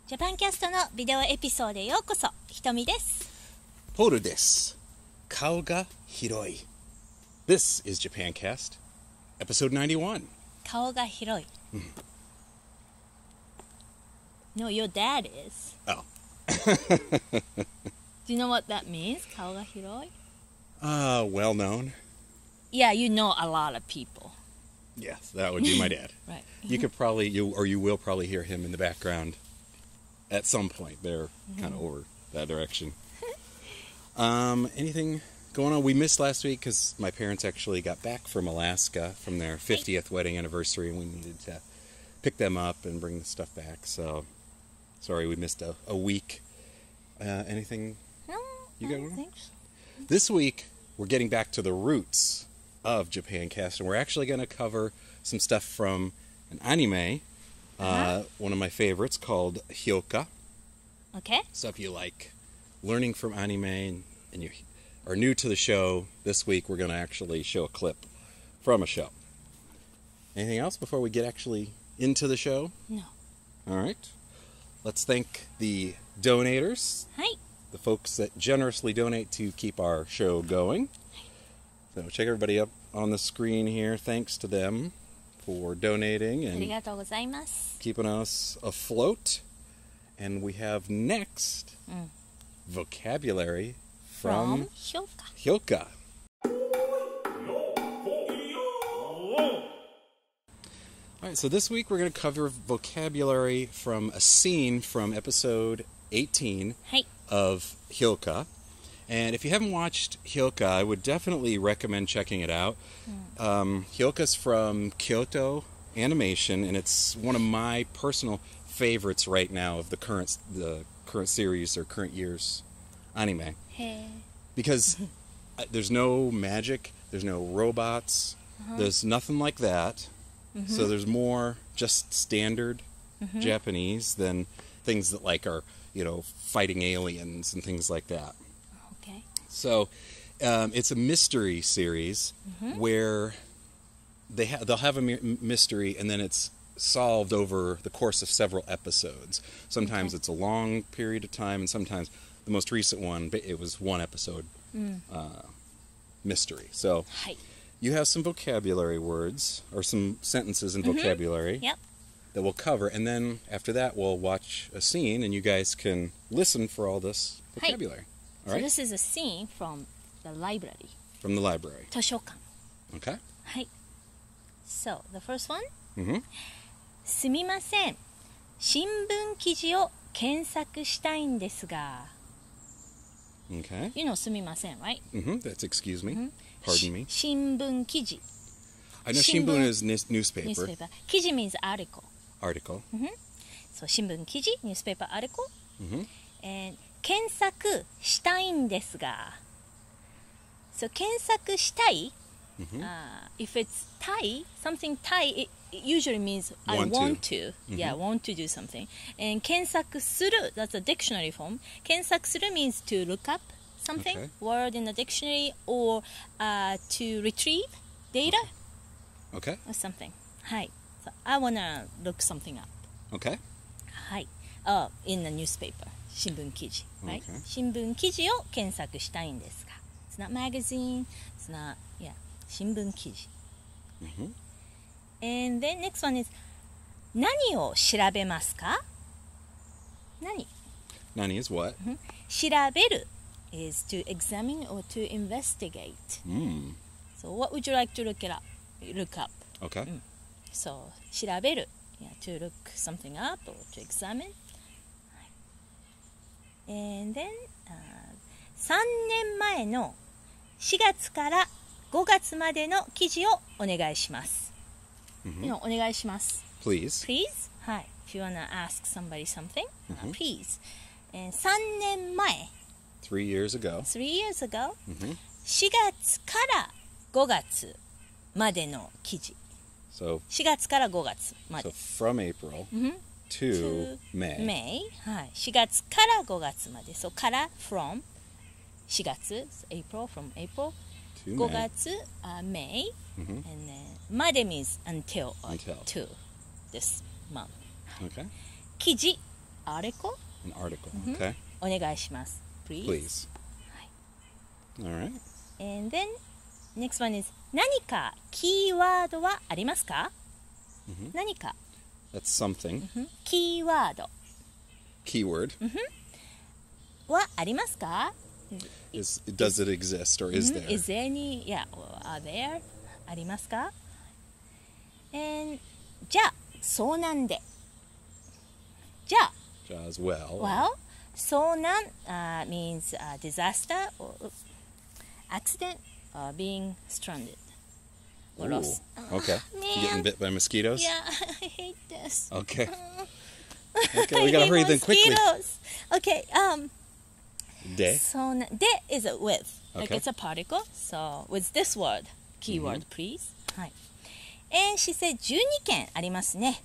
ジャパンキャストのビデオエピソードへようこそ。ひとみです。ポールです。顔が広い。This is Japancast, episode 91. 顔が広い。No, your dad is. Oh. Do you know what that means? 顔が広い? Well known. Yeah, you know a lot of people. Yes, that would be my dad. Right. You will probably hear him in the background at some point. They're kind of over that direction. Anything going on? We missed last week because my parents actually got back from Alaska from their 50th wedding anniversary, and we needed to pick them up and bring the stuff back. So, sorry we missed a week. Anything No, you I got don't going on? think so. This week, we're getting back to the roots of Japancast, and we're actually going to cover some stuff from an anime, one of my favorites, called Hyouka. Okay. So if you like learning from anime and you are new to the show, this week we're going to actually show a clip from a show. Anything else before we get actually into the show? No. All right. Let's thank the donators, はい。 the folks that generously donate to keep our show going. So check everybody up on the screen here. Thanks to them for donating あり and がとうございます。 keeping us afloat. And we have next vocabulary from from Hyouka. All right, so this week we're going to cover vocabulary from a scene from episode 18 はい。 of Hyouka. And if you haven't watched Hyouka, I would definitely recommend checking it out. Hyouka's from Kyoto Animation, and it's one of my personal favorites right now of the current series or current year's anime. へ Because there's no magic, there's no robots, there's nothing like that. So there's more just standard Japanese than things that are, fighting aliens and things like that. Okay. So it's a mystery series where they'll have a mystery and then it's solved over the course of several episodes. Sometimes it's a long period of time, and sometimes the most recent one, it was one episode mystery. So はい。 you have some vocabulary words or some sentences in vocabulary Yep. that we'll cover, and then after that we'll watch a scene and you guys can listen for all this vocabulary. All So right? this is a scene from the library. From the library. 図書館。 Okay? はい。So, the first one? Mm-hmm. すみません。新聞記事を検索したいんですが。 Okay. You know すみません, right? That's excuse me. Pardon me. 新聞記事。 I know Shimbun is newspaper. Newspaper. 記事 means article. Article. So 新聞記事 newspaper article. And 検索したいんですが。So 検索したい if it's Thai, something Thai, it usually means I want to. Yeah, want to do something. And 検索する, that's a dictionary form. 検索する means to look up something, Okay. word in the dictionary, or to retrieve data Okay. or something. はい. So I wanna look something up. Okay. はい. In the newspaper. 新聞記事. Right? Okay. 新聞記事を検索したいんですが. It's not magazine. It's not, yeah. 新聞記事. And then next one is 何を調べますか? 何? Nani is what? 調べる is to examine or to investigate. So what would you like to look up? Okay. So 調べる yeah, to look something up or to examine. And then 3年前の4月から5月までの記事をお願いします。お願いします。 Please. Please? はい。If you wanna ask somebody something, please. And 3年前 3 years ago. 3 years ago、4月から5月までの記事。 So 4月から5月まで。 from April to May. はい。4月から5月まで。So から from 4月 April from April To 5 May. 月 May and then まで means until or Until. to this month. Okay. 記事 article. An article. Okay. お願いします。Please. Please. All right. And then next one is 何かキーワードはありますか？何か。That's something. キーワード Keyword. はありますか？ Does it exist or is there? Is there any? Yeah, are there? ありますか？ And じゃあ遭難で。じゃあ As well. Well, 遭難means disaster or accident or being stranded or Ooh, lost. Okay. Getting bit by mosquitoes? Yeah, I hate this. Okay. Okay, we gotta hurry then quickly. Mosquitoes. Okay, De. de is a with. Like Okay. it's a particle. So with this word, keyword, please. はい。And she said 12件ありますね。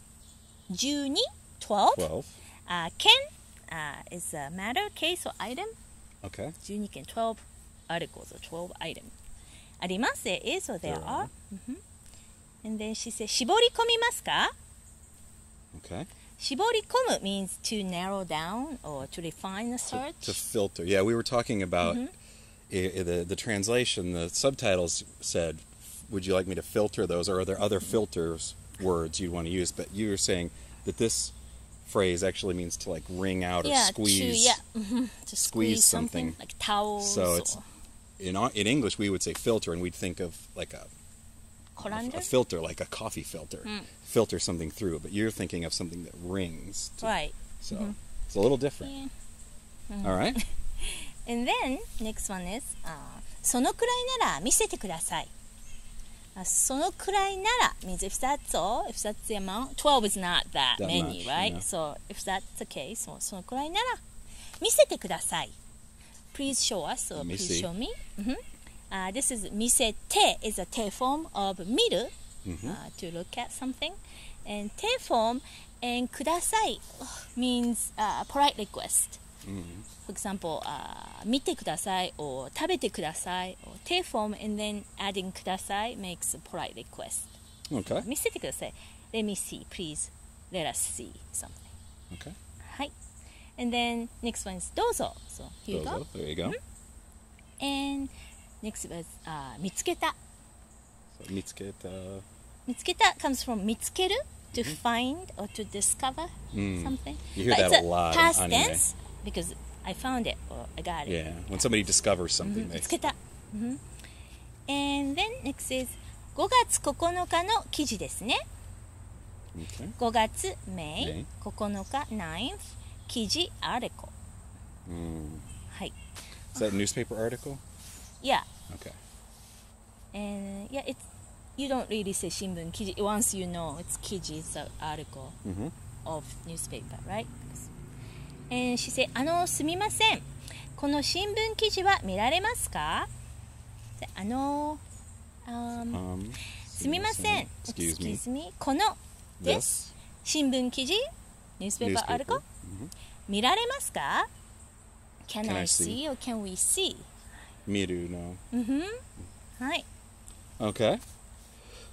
12, 12. 12. Ken is a matter, case, or item. Okay. 12件 12 articles or 12 items. あります。There is or there are. And then she said 絞り込みますか？ Okay. 絞り込む means to narrow down or to refine the search. To filter. Yeah, we were talking about the translation. The subtitles said, would you like me to filter those, or are there other filters words you'd want to use? But you were saying that this phrase actually means to like wring out or squeeze. To squeeze something like towels. So it's in English we would say filter, and we'd think of like a filter, like a coffee filter. Filter something through, but you're thinking of something that rings. Right. So it's a little different. Yeah. All right. And then next one is そのくらいなら見せてください。そのくらいなら means if that's all, if that's the amount, 12 is not that many, much, right? yeah. So if that's the case, そのくらいなら見せてください。Please show us or please show me. This is 見せて is a te form of 見る、to look at something. And te form and ください means polite request. For example, 見てください or 食べてください or te form and then adding ください makes a polite request. Okay. 見せてください Let me see, please. Let us see something. Okay. はい。And then next one is どうぞ. So here you go. There you go. And next was 見つけた. So, 見つけた. 見つけた comes from 見つける to find or to discover something. You hear But that it's a lot past in anime. tense because I found it or I got it. Yeah, when somebody discovers something, 見つけた. And then next is 5月9日の記事ですね. Okay. 5月 May 9日 9th 記事 article. はい. Is that a newspaper article? Yeah. Okay. And yeah, it's you don't really say 新聞記事 once you know it's 記事 it's an article of newspaper, right? And she said すみませんこの新聞記事は見られますか？すみません Excuse me. この This 新聞記事 newspaper article 見られますか？ Can I see or can we see? 見る no. はい Okay.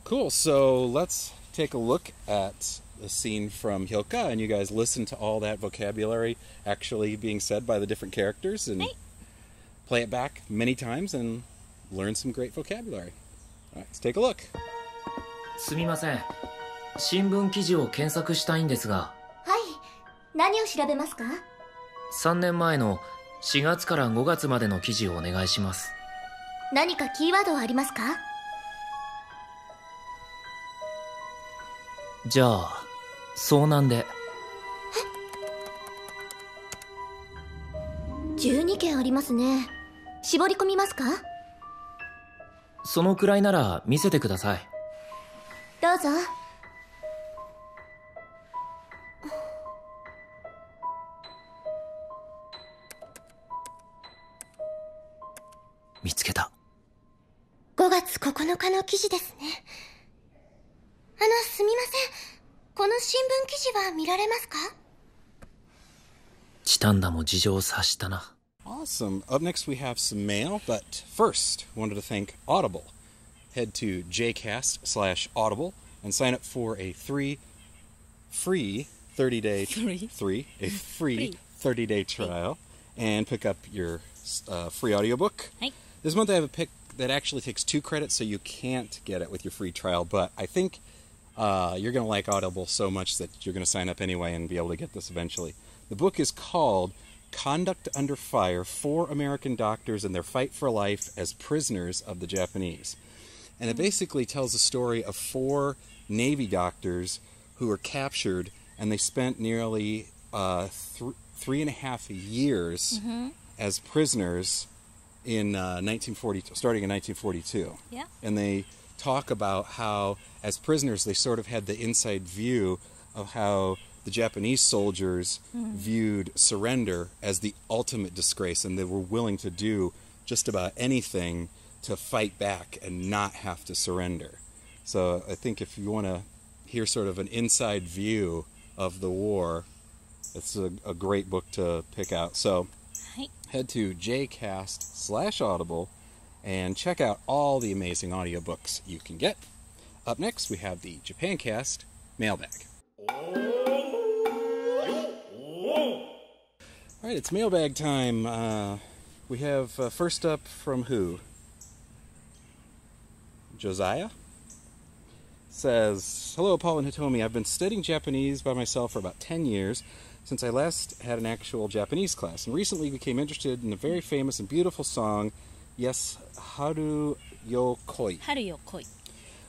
Cool. So let's take a look at the scene from Hyouka, and you guys listen to all that vocabulary actually being said by the different characters, and play it back many times and learn some great vocabulary. All right, let's take a look. すみません。新聞記事を検索したいんですが。はい。何を調べますか？3年前の4月から5月までの記事をお願いします。何かキーワードはありますか？じゃあ、遭難で。12件ありますね。絞り込みますか？そのくらいなら見せてください。どうぞ。見つけた。5月9日の記事ですね。すみません。この新聞記事は見られますか？チタンダも事情を察したな。Awesome. Up next we have some mail, but first, wanted to thank Audible. Head to Japancast/Audible and sign up for a free 30-day Free. a free 30-day trial and pick up your free audiobook. Hi. This month I have a pick that actually takes 2 credits, so you can't get it with your free trial, but I think you're going to like Audible so much that you're going to sign up anyway and be able to get this eventually. The book is called Conduct Under Fire: 4 American Doctors and Their Fight for Life as Prisoners of the Japanese. And it basically tells the story of 4 Navy doctors who were captured, and they spent nearly 3.5 years as prisoners in 1940, starting in 1942. Yeah. And they talk about how, as prisoners, they sort of had the inside view of how the Japanese soldiers viewed surrender as the ultimate disgrace, and they were willing to do just about anything to fight back and not have to surrender. So I think if you want to hear sort of an inside view of the war, it's a great book to pick out. So head to jcast/audible and check out all the amazing audiobooks you can get. Up next, we have the Japancast mailbag. All right, it's mailbag time. We have first up from who? Josiah says, "Hello, Paul and Hitomi. I've been studying Japanese by myself for about 10 years since I last had an actual Japanese class, and recently became interested in a very famous and beautiful song, Yes, Haru Yo Koi. Haru yo koi.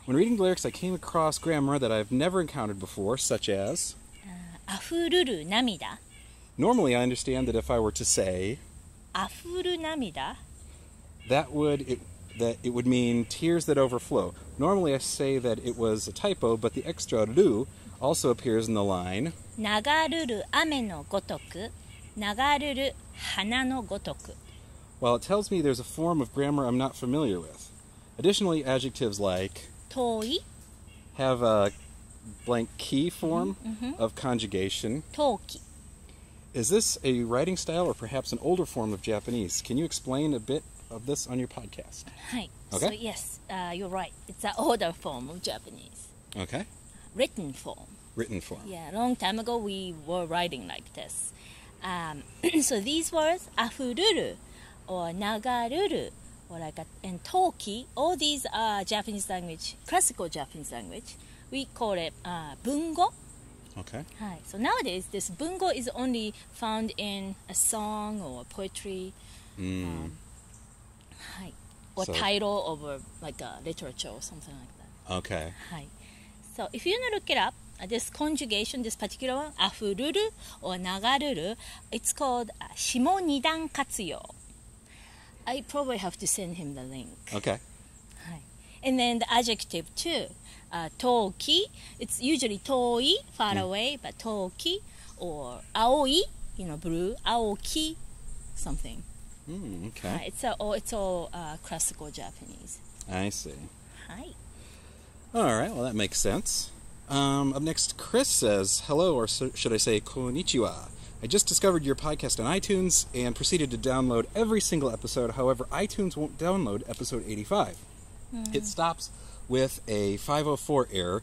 When reading the lyrics, I came across grammar that I've never encountered before, such as, 溢るる涙 normally I understand that if I were to say, 溢る涙 that it would mean tears that overflow. Normally I say that it was a typo, but the extra ru also appears in the line, 流るる雨のごとく流るる花のごとく while it tells me there's a form of grammar I'm not familiar with. Additionally, adjectives like 遠い have a blank key form of conjugation. 陶器 Is this a writing style or perhaps an older form of Japanese? Can you explain a bit of this on your podcast? はい Okay. So yes, you're right. It's an older form of Japanese. Okay. Written form. Written form. Yeah, a long time ago we were writing like this. So these words, 溢るる or 流るる or like and toki, all these are Japanese language, classical Japanese language. We call it 文語 Okay. Hi. So nowadays, this bungo is only found in a song or poetry, hi, or So- title of like a literature or something like that. Okay. Hi. So if you look it up, this conjugation, this particular one, 溢るる or 流るる, it's called 下二段活用. I probably have to send him the link. Okay. Hi. And then the adjective too. Toki, it's usually toi, far away, but toki, or aoi, blue, aoki, something. Okay. It's all classical Japanese. I see. Hi. All right. Well, that makes sense. Up next, Chris says, "Hello, or should I say konnichiwa. I just discovered your podcast on iTunes and proceeded to download every single episode. However, iTunes won't download episode 85. It stops with a 504 error,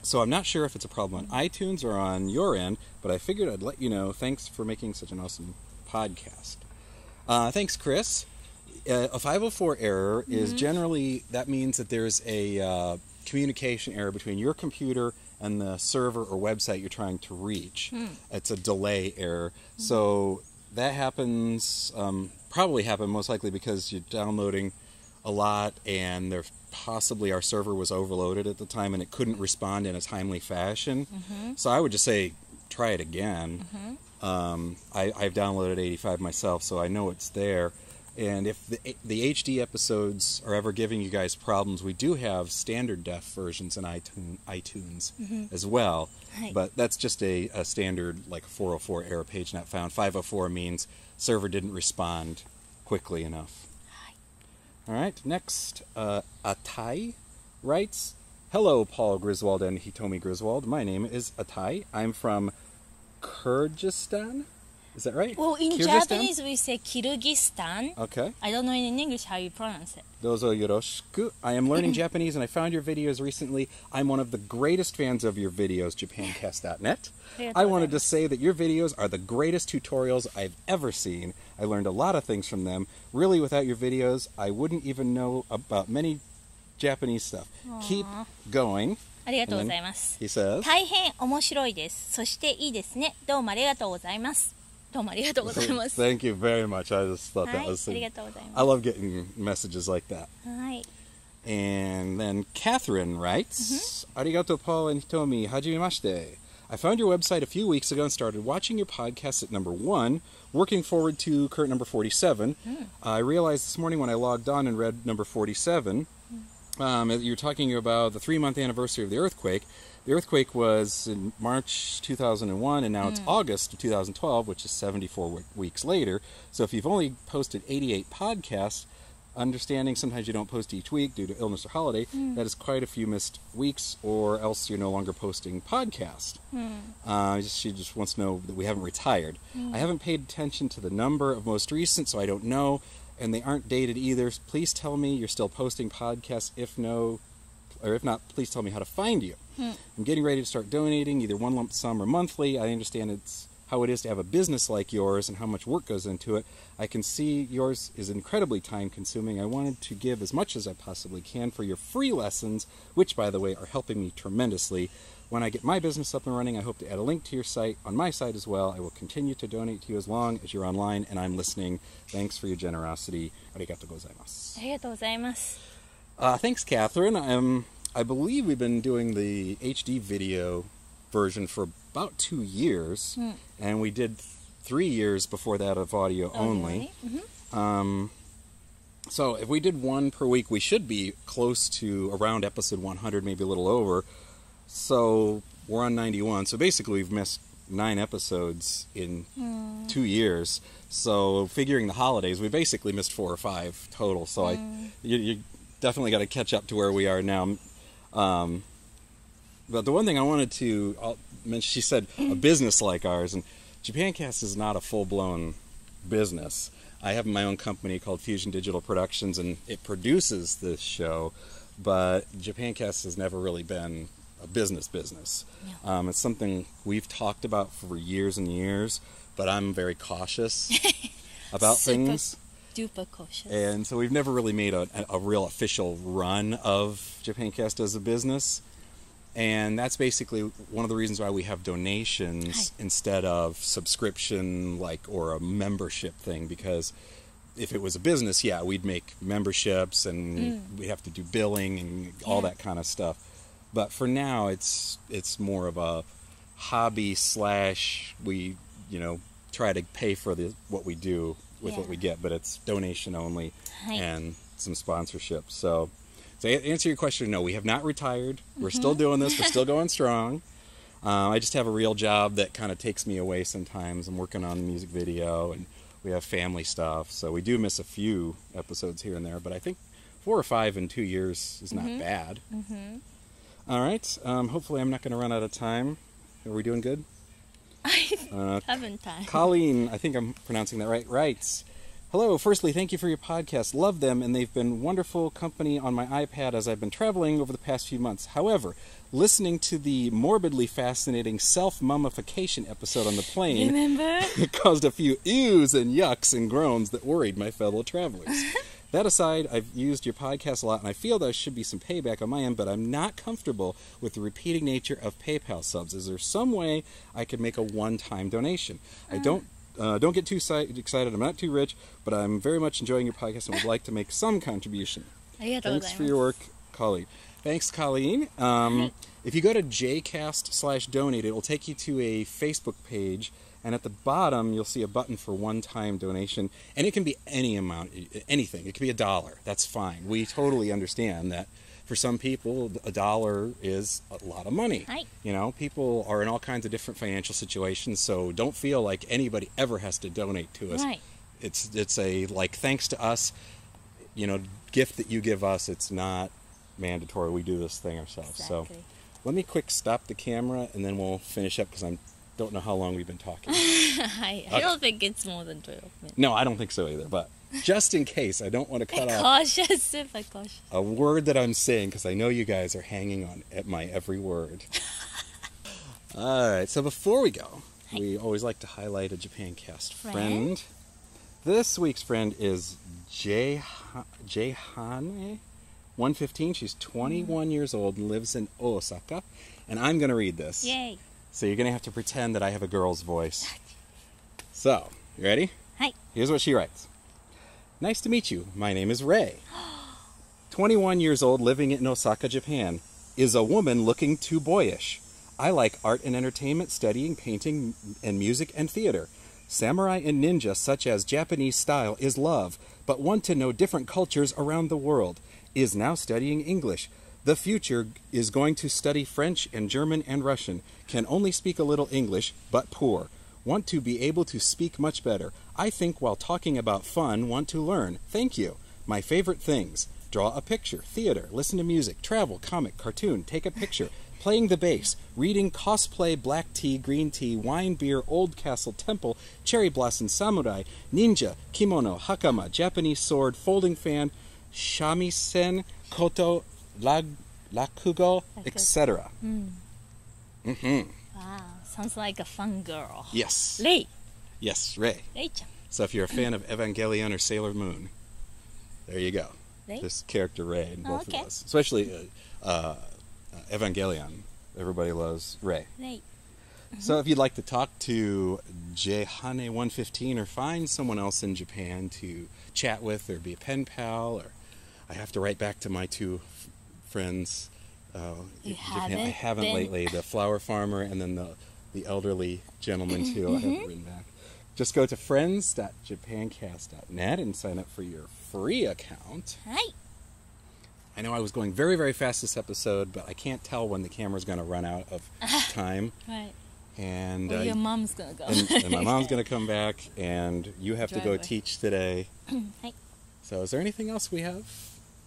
so I'm not sure if it's a problem on iTunes or on your end, but I figured I'd let you know. Thanks for making such an awesome podcast." Thanks, Chris. A 504 error is generally, that means that there's a communication error between your computer and the server or website you're trying to reach. It's a delay error. So that happens, probably happened most likely because you're downloading a lot and there possibly our server was overloaded at the time and it couldn't respond in a timely fashion. So I would just say try it again. I've downloaded 85 myself, so I know it's there. And if the HD episodes are ever giving you guys problems, we do have standard def versions in iTunes as well. Right. But that's just a standard, like 404 error, page not found. 504 means server didn't respond quickly enough. All right, next, Atai writes, "Hello, Paul Griswold and Hitomi Griswold. My name is Atai. I'm from Kyrgyzstan. Is that right? Well, in Kyrgyzstan? Japanese we say Kyrgyzstan. Okay. I don't know in English how you pronounce it. Dozo yoroshiku. I am learning Japanese and I found your videos recently. I'm one of the greatest fans of your videos, Japancast.net. I wanted to say that your videos are the greatest tutorials I've ever seen. I learned a lot of things from them. Really, without your videos, I wouldn't even know about many Japanese stuff. Keep going. ありがとうございます。 He says, 大変面白いです。そしていいですね。どうもありがとうございます。どうもありがとうございます。 Thank you very much. I just thought は that い、 was... ありがとうございます。 I love getting messages like that. はい。 And then Catherine writes, Arigato Paul and Hitomi, hajimemashite. I found your website a few weeks ago and started watching your podcast at number 1, working forward to current number 47. I realized this morning when I logged on and read number 47, you're talking about the 3-month anniversary of the earthquake. The earthquake was in March 2001, and now it's August of 2012, which is 74 weeks later. So if you've only posted 88 podcasts, understanding sometimes you don't post each week due to illness or holiday, that is quite a few missed weeks, or else you're no longer posting podcasts. She just wants to know that we haven't retired. I haven't paid attention to the number of most recent, so I don't know, and they aren't dated either. Please tell me you're still posting podcasts. If not, please tell me how to find you. I'm getting ready to start donating, either one lump sum or monthly. I understand it's how it is to have a business like yours and how much work goes into it. I can see yours is incredibly time-consuming. I wanted to give as much as I possibly can for your free lessons, which, by the way, are helping me tremendously. When I get my business up and running, I hope to add a link to your site on my site as well. I will continue to donate to you as long as you're online and I'm listening. Thanks for your generosity. Arigatou gozaimasu. ありがとうございます。 Thanks, Catherine. I believe we've been doing the HD video version for about 2 years, and we did 3 years before that of audio only. So if we did one per week, we should be close to around episode 100, maybe a little over. So we're on 91. So basically we've missed 9 episodes in 2 years. So figuring the holidays, we basically missed 4 or 5 total. So you definitely got to catch up to where we are now. But the one thing I wanted to mention, she said a business like ours, and Japancast is not a full-blown business. I have my own company called Fusion Digital Productions, and it produces this show, but Japancast has never really been a business. No. It's something we've talked about for years and years, but I'm very cautious about things. Duper cautious. And so we've never really made a real official run of Japancast as a business. And that's basically one of the reasons why we have donations instead of subscription, or a membership thing. Because if it was a business, we'd make memberships and we'd have to do billing and all that kind of stuff. But for now, it's more of a hobby / we try to pay for what we do with what we get, but it's donation only and some sponsorship. So to answer your question, no, we have not retired. We're still doing this. We're still going strong. I just have a real job that kind of takes me away sometimes. I'm working on the music video, and we have family stuff, so we do miss a few episodes here and there, but I think 4 or 5 in 2 years is not bad. All right. Hopefully I'm not going to run out of time. Are we doing good? I haven't time. Colleen, I think I'm pronouncing that right, writes, hello, firstly, thank you for your podcast. Love them, and they've been wonderful company on my iPad as I've been traveling over the past few months. However, listening to the morbidly fascinating self-mummification episode on the plane Remember? caused a few ews and yucks and groans that worried my fellow travelers. That aside, I've used your podcast a lot, and I feel there should be some payback on my end, but I'm not comfortable with the repeating nature of PayPal subs. Is there some way I could make a one-time donation? I don't get too excited. I'm not too rich, but I'm very much enjoying your podcast and would like to make some contribution. Thanks for your work, Colleen. Thanks, Colleen. If you go to jcast/donate, it will take you to a Facebook page, and at the bottom you'll see a button for one-time donation, and it can be any amount, anything. It could be $1. That's fine. We totally understand that. For some people, $1 is a lot of money. Right. People are in all kinds of different financial situations, so don't feel like anybody ever has to donate to us. Right. It's a, thanks to us, gift that you give us. It's not mandatory. We do this thing ourselves. Exactly. So let me quick stop the camera, and then we'll finish up, because I'm don't know how long we've been talking. I don't think it's more than 12 minutes. No, I don't think so either, but just in case, I don't want to cut off Cautious, super cautious. a word that I'm saying because I know you guys are hanging on at my every word. All right, so before we go, we always like to highlight a Japancast friend. This week's friend is Jehane 115. She's 21 years old and lives in Osaka. And I'm going to read this. Yay. So you're going to have to pretend that I have a girl's voice. So, you ready? Hi. Here's what she writes. Nice to meet you. My name is Ray. 21 years old, living in Osaka, Japan. Is a woman looking too boyish. I like art and entertainment, studying painting and music and theater. Samurai and ninja, such as Japanese style, is love, but want to know different cultures around the world. Is now studying English. The future is going to study French and German and Russian. Can only speak a little English, but poor. Want to be able to speak much better. I think while talking about fun, want to learn. Thank you. My favorite things. Draw a picture, theater, listen to music, travel, comic, cartoon, take a picture, playing the bass, reading, cosplay, black tea, green tea, wine, beer, old castle, temple, cherry blossom, samurai, ninja, kimono, hakama, Japanese sword, folding fan, shamisen, koto, rakugo, etc. Wow, sounds like a fun girl. Yes. Rei. Yes, Ray. Rei-chan. So if you're a fan of Evangelion or Sailor Moon, there you go. Rei? This character Ray in both okay. of us. Especially Evangelion. Everybody loves Ray. Rei. So if you'd like to talk to Jehane115 or find someone else in Japan to chat with or be a pen pal, or I have to write back to my two friends in Japan. I haven't lately. The flower farmer and then the elderly gentleman too. I haven't written back. Just go to friends.japancast.net and sign up for your free account. Hi. I know I was going very, very fast this episode, but I can't tell when the camera's going to run out of time. Right. And Well, your mom's gonna go. and my mom's going to come back, and you have to go teach today. Hi. So is there anything else we have?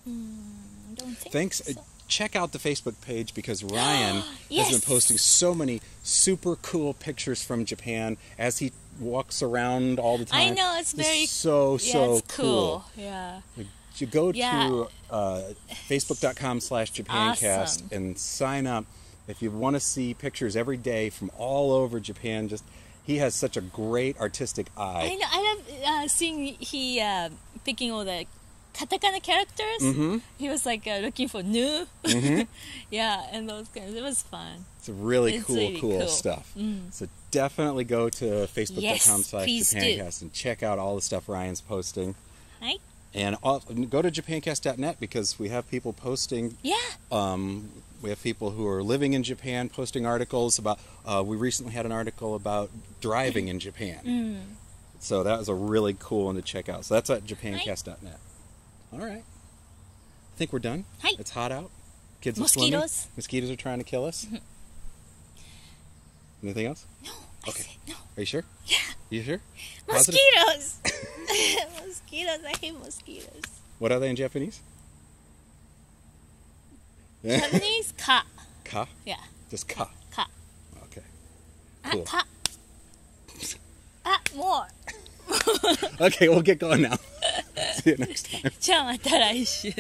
Don't think Thanks. so. Check out the Facebook page because Ryan Yes. has been posting so many super cool pictures from Japan as he walks around all the time. I know, it's very so it's cool. Yeah. You go Yeah. to facebook.com/Japancast Awesome. and sign up if you want to see pictures every day from all over Japan. He has such a great artistic eye. I know. I love seeing he picking all the katakana characters. He was like looking for new. Yeah, and those kinds. It was fun. It's really It's cool, really cool. stuff. So definitely go to Yes, please facebook.com/Japancast and check out all the stuff Ryan's posting. Hi. And go to japancast.net because we have people posting. Yeah. We have people who are living in Japan posting articles about. We recently had an article about driving in Japan. So that was a really cool one to check out. So that's at japancast.net. All right. I think we're done. Hi. It's hot out. Kids are Mosquitoes. swimming. Mosquitoes are trying to kill us. Anything else? No. Okay. I said no. Are you sure? Yeah. You sure? Positive? Mosquitoes. Mosquitoes. I hate mosquitoes. What are they in Japanese? Japanese ka. Ka? Yeah. Just ka. Ka. Okay. Cool. Ka. More. Okay, we'll get going now. See you next time. じゃあまた来週。